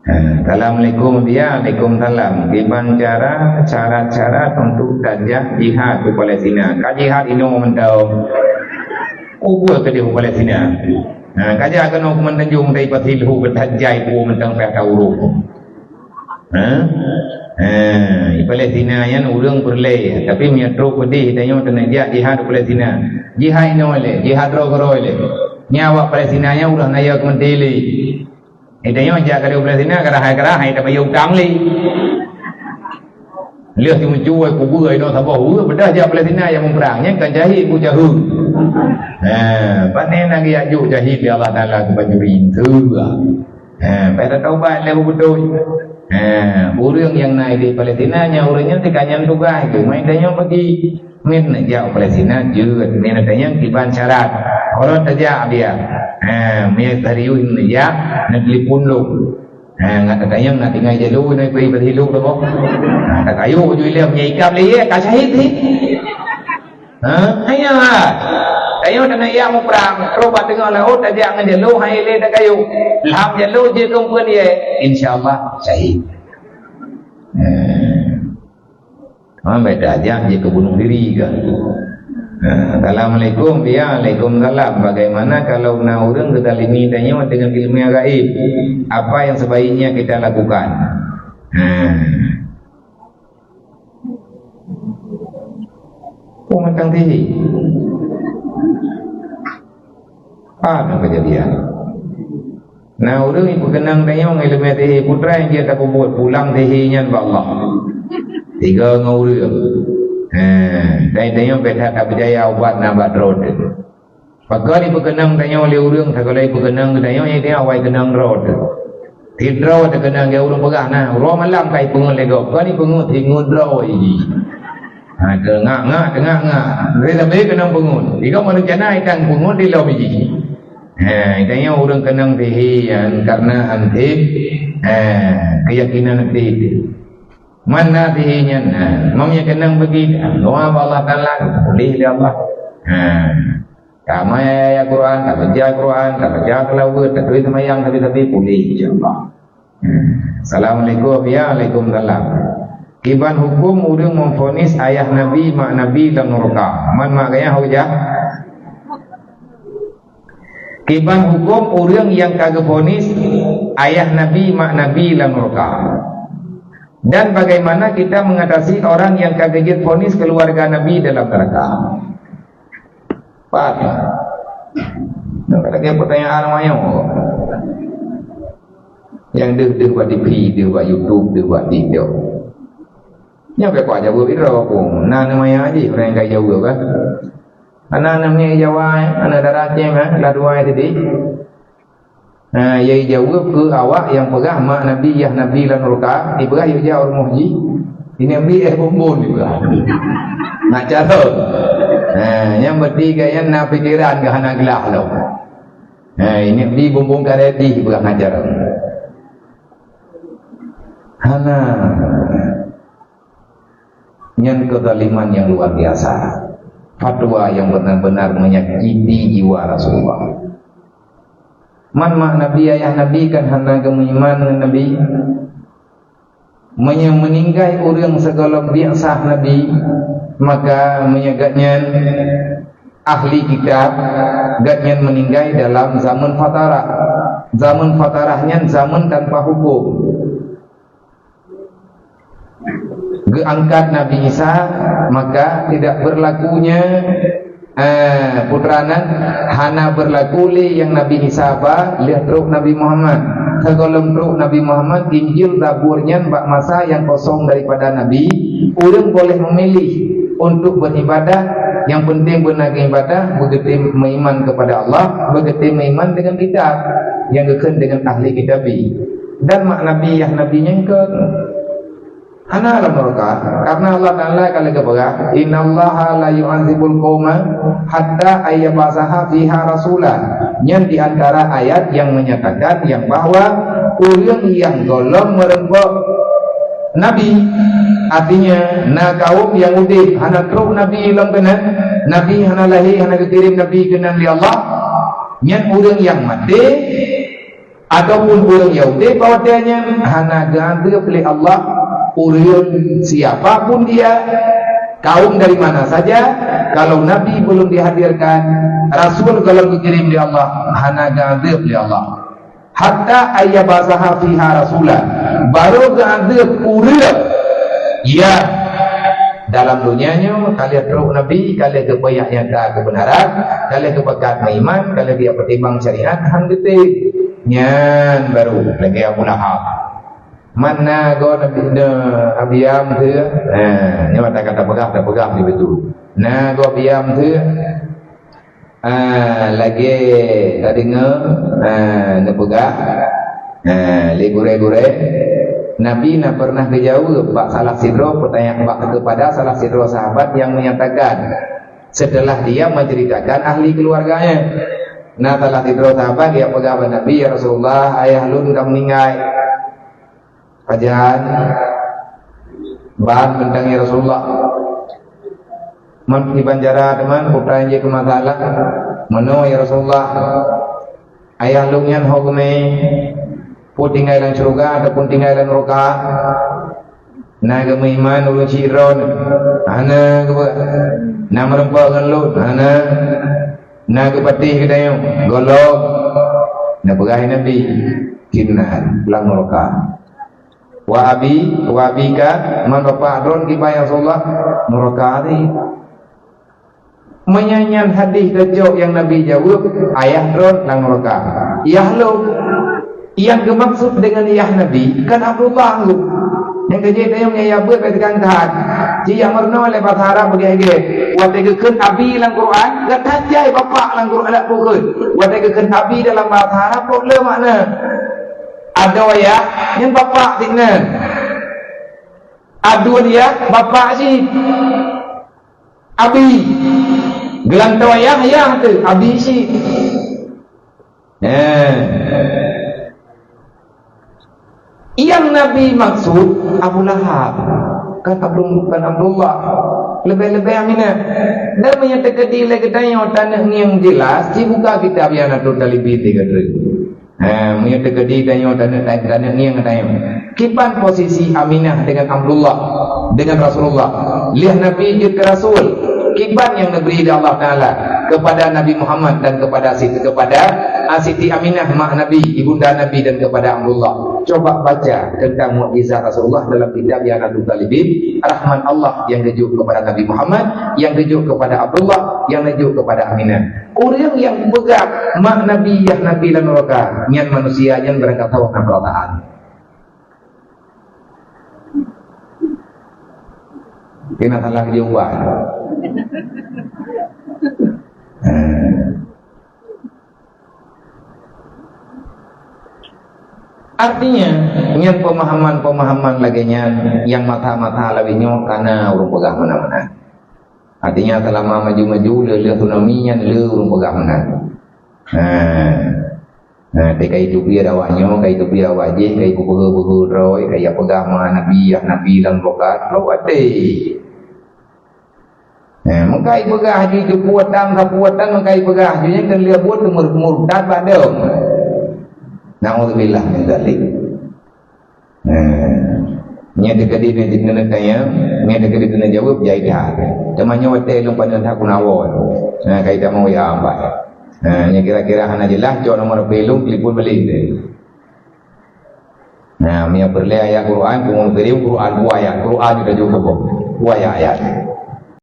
Assalamualaikum dia, Waalaikumsalam. Gimana cara untuk tajak jihad di Palestina? Ka jihad ini mentau ubah ke di Palestina. Kaja akan mentanjung dari pasilhu bertajai pu mentang pihak uruk. Di Palestina yang urang berlay, tapi miatro pedih tanya tentang jihad di Palestina. Jihad ini oleh, jihad roh oleh. Nyawa Palestina yang udah naik menteli. Idanya jaga di Palestina kerah-kerah tapi yang kamli. Lihat si mencuai kubu itu sabah. Bedah je Palestina yang memperangnya kan jahil ku jahil. Panen lagi ajuk jahil di Allah Taala kebanjurin tu. Pada taubat lepas betul. Orang yang naik di Palestina nya orangnya tikanya tugas itu. Mainnya bagi min jauh Palestina juga. Min adanya kiban syarat. Orang tajak dia. Mai tariu ini ya nak lipun lu. Ngat katanya nak tinggal jalu nak pergi berhilu tu. Tak kayu ju liam nyikap le ka syahid ni. Hanya kayu dan ia mu perang robat tengah laut tajak ngan jalu hai le tak kayu. Lam jalu je kumpuan dia insyaallah syahid. Beda aja je ke bunuh diri kan. Assalamualaikum ya, Waalaikumsalam. Bagaimana kalau orang kedalimi tanya dengan ilmu yang gaib, apa yang sebaiknya kita lakukan? Mentang tinggi apa kejadian? Nah orang ibu kenang tanya ilmu tinggi putra yang dia tak buat pulang tingginya Allah 3 ngurung. Tanya beda tak berjaya ubat nabat road. Pakai di pekenang tanya oleh orang, kalau di pekenang tanya ini awal kenang road. Tidro ada kenang dia orang pegah nah, orang malam kai pengun lego. Kau ni pengun tingun draw ini. Tengah. Reda be kenang pengun. Jika manusia naik tang pengun di laut biji. Tanya orang kenang dehian karena antip keyakinan nanti. Mana dihinya maunya kenang begitu doa Allah Taala boleh dia Allah kama ya Quran tak baca kelawat tak tulis semayang tapi boleh insyaallah. Assalamualaikum ya, Waalaikumsalam. Kiban hukum urang memvonis ayah Nabi mak Nabi dan neraka man makanya hujah. Kiban hukum urang yang kagak vonis ayah Nabi mak Nabi dan neraka. Dan bagaimana kita mengatasi orang yang kaget vonis keluarga Nabi dalam neraka? Pak, nak lagi pertanyaan macam yang dia buat TV, dia buat YouTube, dia buat TikTok. Yang berapa jauh itu pun, nana maya aja orang yang kaya jauh kan? Anak namanya Jawa, anak daratnya kan, laduai tadi. Yang jauh ke awak yang pegah mak Nabi ya Nabi lan neraka dipegah ya jauh muhji ini Nabi bombon juga nak cara yang bertiga yang nak pikiran ke hana gelah lo ini Nabi bombon kareti pegah ngajar hana yang kezaliman yang luar biasa, fatwa yang benar-benar menyakiti jiwa Rasulullah. Man mak Nabi ayah Nabi kan hana keiman dengan Nabi meninggai orang segala biasa Nabi maka menyagatnya ahli kitab gatnya meninggai dalam zaman fatarahnya zaman tanpa hukum. Geangkat Nabi Isa maka tidak berlakunya putranan hana berlaku li yang Nabi Isa lihat truk Nabi Muhammad segolong truk Nabi Muhammad Injil Zaburnya bak masa yang kosong daripada Nabi orang boleh memilih untuk beribadah yang penting benar ibadah begitu meiman kepada Allah begitu meiman dengan kitab yang gekun dengan ahli kitabi dan mak Nabi yang Nabinya ke hana alam neraka karena Allah Taala kalau kepada innallaha la yu'adzibul qauma hatta ayyabasaha fiha rasulan yang di antara ayat yang menyatakan yang bahwa orang yang golong merembak Nabi artinya na kaum yang udih hana teruk Nabi ilang kena Nabi hana lahir hana dikirim Nabi kena li Allah yang orang yang mati Ataupun orang Yahudi bahwasanya hana ganti oleh Allah urang siapapun dia, kaum dari mana saja, kalau Nabi belum dihadirkan, Rasul kalau dikirim di Allah, hana ganti oleh Allah. Hatta ayyabasaha fiha rasulah, baru ganti urang ya dalam dunianya kalian roh Nabi, kalian kebayaknya kebenaran, kalian kepekat iman, kalian dia pertimbang syariat, handete nyan baru lagi Abu Lahab. Mana go Nabi Abiyam tu, ni kata pegang di betul. Nah go Abiyam tu, lagi tadi ne pegang, legure. Nabi nak pernah kejauh Pak salah sidro pertanyaan Pak kepada salah sidro sahabat yang menyatakan setelah dia menceritakan ahli keluarganya. Nah salah sidro sahabat dia pegang Nabi, ya Rasulullah, ayah lun dah meninggal. Kajian bahan tentang ya Rasulullah. Man di Banjara teman putra je ke masalah. Mano ya Rasulullah. Ayah lun yang hukumnya pun tinggal dalam syurga ataupun tinggal dalam neraka. Nah agama iman ulun syiron. Ana ke nak merempakkan lu. Ana nak ke patih ke dayung. Golok. Nak pegahin Nabi. Kinan pulang neraka. Wa abika man bapak adron kibaya Rasulullah neraka ni. Menyanyian hadis tajuk yang Nabi jawab, ayah dron lang neraka. Iyah lu yang dimaksud dengan iyah Nabi kan Abdullah lu. Yang kerja dia yang buat pegang tahan. Ji yang merno oleh bahasa Arab bagi-bagi. Wa tegekeun abi dalam Quran, gak tajai bapak dalam Quran nak pukul. Wa tegekeun abi dalam bahasa Arab problem makna. Ada ya yang bapak tinggal. Adu dia bapak si abi. Gelang tawayah ya tu abi si. Yang Nabi maksud Abu Lahab kan Abdullah lebih-lebih aminah dan menyatakan di legetanya tanah yang jelas dibuka kitab yang ada talibi 3 menyatakan di tanah yang katanya kipan posisi Aminah dengan Abdullah dengan Rasulullah lihat Nabi ke Rasul kipan yang diberi oleh Allah Ta'ala kepada Nabi Muhammad dan kepada Siti Aminah mak Nabi, ibunda Nabi dan kepada Abdullah. Coba baca tentang mukjizat Rasulullah dalam kitab yang Abdul Talibin, rahman Allah yang rujuk kepada Nabi Muhammad, yang rujuk kepada Abdullah, yang rujuk kepada Aminah. Orang yang pegang mak Nabi, ya Nabi dan neraka, nyan manusia yang berangkat tahu perkataan. Kena salah jawaban. Artinya yang pemahaman laginya yang mata-mata lebihnya karena urung pegang mana-mana. Artinya selama maju-maju le tsunami-nya le urung pegang mana. Ketika itu biar awaknya, ketika itu biar wajib, ketika itu buhu roy, ketika pegang mana Nabi dan bokat, lo ada. Maka ibu gah haji kepuatan, maka ibu gah haji yang kan lihat buat murtad pada. Na'udzubillah min dzalik. Nya dekat dia dengan tanya, nya dekat dia dengan jawab jaidah. Temannya wate lumpan dan aku nawon. Kaitan mau ya apa. Nya kira-kira hana jelas jo nomor pelung telefon balik. Mia perle ayat Quran, kumon beri Quran ayat, Quran juga cukup. Ayat.